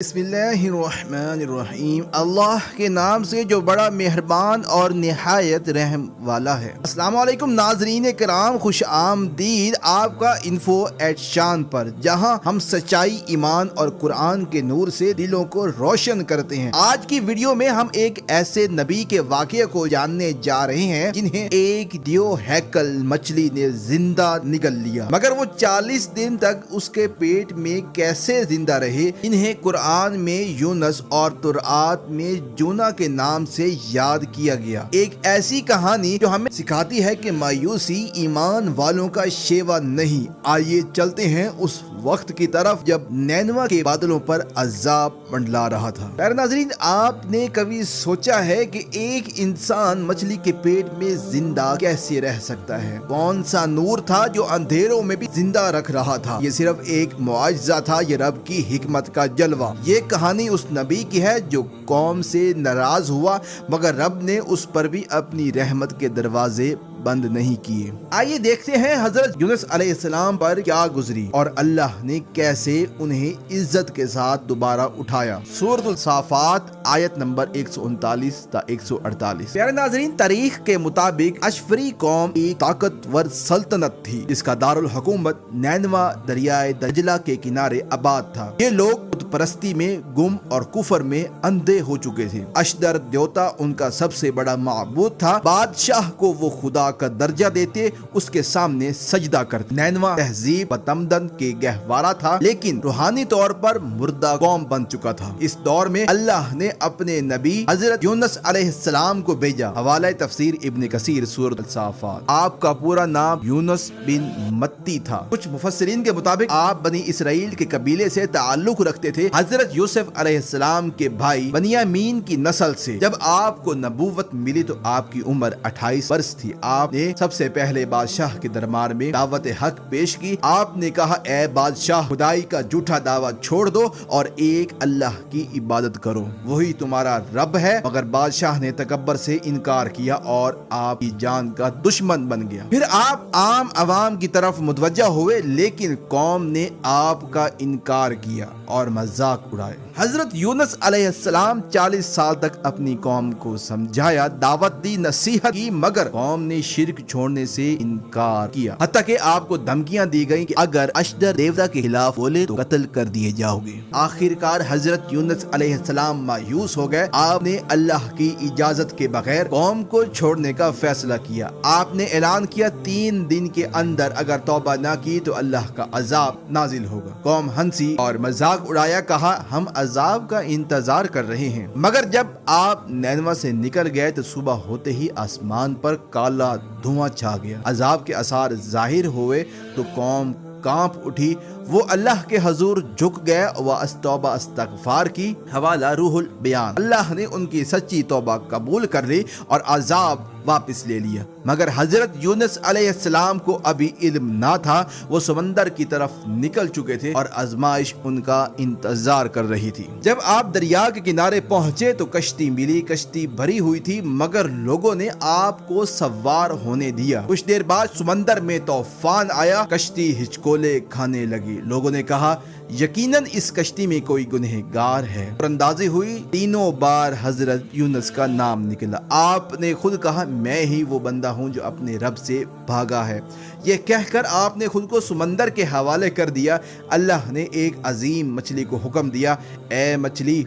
بسم اللہ الرحمن الرحیم، اللہ کے نام سے جو بڑا مہربان اور نہایت رحم والا ہے۔ السلام علیکم ناظرین کرام، خوش آمدید آپ کا انفو ایٹ شان پر، جہاں ہم سچائی، ایمان اور قرآن کے نور سے دلوں کو روشن کرتے ہیں۔ آج کی ویڈیو میں ہم ایک ایسے نبی کے واقعے کو جاننے جا رہے ہیں جنہیں ایک دیو ہیکل مچھلی نے زندہ نگل لیا، مگر وہ 40 دن تک اس کے پیٹ میں کیسے زندہ رہے، انہیں قرآن میں یونس اور تورات میں جونا کے نام سے یاد کیا گیا۔ ایک ایسی کہانی جو ہمیں سکھاتی ہے کہ مایوسی ایمان والوں کا شیوا نہیں۔ آئیے چلتے ہیں اس وقت کی طرف جب نینوا کے بادلوں پر عذاب منڈلا رہا تھا۔ پیارے ناظرین، آپ نے کبھی سوچا ہے کہ ایک انسان مچھلی کے پیٹ میں زندہ کیسے رہ سکتا ہے؟ کون سا نور تھا جو اندھیروں میں بھی زندہ رکھ رہا تھا؟ یہ صرف ایک معجزہ تھا، یہ رب کی حکمت کا جلوہ۔ یہ کہانی اس نبی کی ہے جو قوم سے ناراض ہوا، مگر رب نے اس پر بھی اپنی رحمت کے دروازے بند نہیں کیے۔ آئیے دیکھتے ہیں حضرت یونس علیہ السلام پر کیا گزری اور اللہ نے کیسے انہیں عزت کے ساتھ دوبارہ اٹھایا۔ سورۃ الصافات آیت نمبر 139 تا 148۔ پیارے ناظرین، تاریخ کے مطابق اشفری قوم ایک طاقتور سلطنت تھی جس کا دارالحکومت نینوا دریائے دجلہ کے کنارے آباد تھا۔ یہ لوگ بت پرستی میں گم اور کفر میں اندھے ہو چکے تھے۔ اشدر دیوتا ان کا سب سے بڑا معبود تھا۔ بادشاہ کو وہ خدا کا درجہ دیتے، اس کے سامنے سجدہ کرتے۔ نینوا تہذیب و تمدن کے گہوارہ تھا، لیکن روحانی طور پر مردہ قوم بن چکا تھا۔ اس دور میں اللہ نے اپنے نبی حضرت یونس علیہ السلام کو بھیجا۔ حوالہ تفسیر ابن کثیر، سورۃ الصافات۔ آپ کا پورا نام یونس بن متی تھا۔ کچھ مفسرین کے مطابق آپ بنی اسرائیل کے قبیلے سے تعلق رکھتے تھے، حضرت یوسف علیہ السلام کے بھائی بنیامین کی نسل سے۔ جب آپ کو نبوت ملی تو آپ کی عمر 28 برس تھی۔ آپ نے سب سے پہلے بادشاہ کے دربار میں دعوت حق پیش کی۔ آپ نے کہا، اے بادشاہ، خدائی کا جھوٹا دعویٰ چھوڑ دو اور ایک اللہ کی عبادت کرو، وہی تمہارا رب ہے۔ مگر بادشاہ نے تکبر سے انکار کیا اور آپ کی جان کا دشمن بن گیا۔ پھر آپ عام عوام کی طرف متوجہ ہوئے، لیکن قوم نے آپ کا انکار کیا اور مذاق اڑائے۔ حضرت یونس علیہ السلام 40 سال تک اپنی قوم کو سمجھایا، دعوت دی، نصیحت کی، مگر قوم نے شرک چھوڑنے سے انکار کیا۔ حتیٰ کہ آپ کو دھمکیاں دی گئیں کہ اگر اشدر دیوتا کے خلاف بولے تو قتل کر دیے جاؤ گے۔ آخر کار حضرت یونس علیہ السلام مایوس ہو گئے۔ آپ نے اللہ کی اجازت کے بغیر قوم کو چھوڑنے کا فیصلہ کیا۔ آپ نے اعلان کیا 3 دن کے اندر اگر توبہ نہ کی تو اللہ کا عذاب نازل ہوگا۔ قوم ہنسی اور مذاق اڑایا، کہا ہم عذاب کا انتظار کر رہے ہیں۔ مگر جب آپ نینوا سے نکل گئے تو صبح ہوتے ہی آسمان پر کالا دھواں چھا گیا۔ عذاب کے آثار ظاہر ہوئے تو قوم کانپ اٹھی، وہ اللہ کے حضور جھک گئے و توبہ استغفار کی۔ حوالہ روح البیان۔ اللہ نے ان کی سچی توبہ قبول کر لی اور عذاب واپس لے لیا۔ مگر حضرت یونس علیہ السلام کو ابھی علم نہ تھا، وہ سمندر کی طرف نکل چکے تھے اور آزمائش ان کا انتظار کر رہی تھی۔ جب آپ دریا کے کنارے پہنچے تو کشتی ملی، کشتی بھری ہوئی تھی، مگر لوگوں نے آپ کو سوار ہونے دیا۔ کچھ دیر بعد سمندر میں طوفان آیا، کشتی ہچکولے کھانے لگی۔ لوگوں نے کہا یقیناً اس کشتی میں کوئی گنہگار ہے۔ اور اندازی ہوئی، 3 بار حضرت یونس کا نام نکلا۔ آپ نے خود کہا میں ہی وہ بندہ ہوں جو اپنے رب سے بھاگا ہے۔ یہ کہہ کر آپ نے خود کو سمندر کے حوالے کر دیا۔ اللہ نے ایک عظیم مچھلی کو حکم دیا، اے مچھلی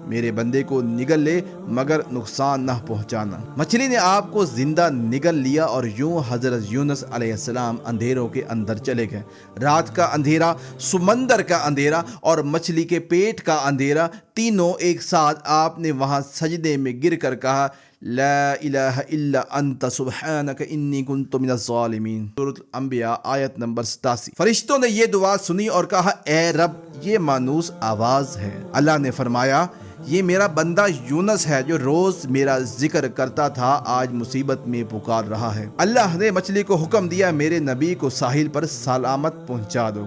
میرے بندے کو نگل لے مگر نقصان نہ پہنچانا۔ مچھلی نے آپ کو زندہ نگل لیا اور یوں حضرت یونس علیہ السلام اندھیروں کے اندر چلے گئے۔ رات کا اندھیرا، سمندر کا اندھیرا اور مچھلی کے پیٹ کا اندھیرا، تینوں ایک ساتھ۔ آپ نے وہاں سجدے میں گر کر کہا، لا الہ الا انت سبحانک انی کنت من الظالمین۔ سورۃ الانبیاء آیت نمبر 87۔ فرشتوں نے یہ دعا سنی اور کہا، اے رب یہ مانوس آواز ہے۔ اللہ نے فرمایا، یہ میرا بندہ یونس ہے جو روز میرا ذکر کرتا تھا، آج مصیبت میں پکار رہا ہے۔ اللہ نے مچھلی کو حکم دیا، میرے نبی کو ساحل پر سلامت پہنچا دو۔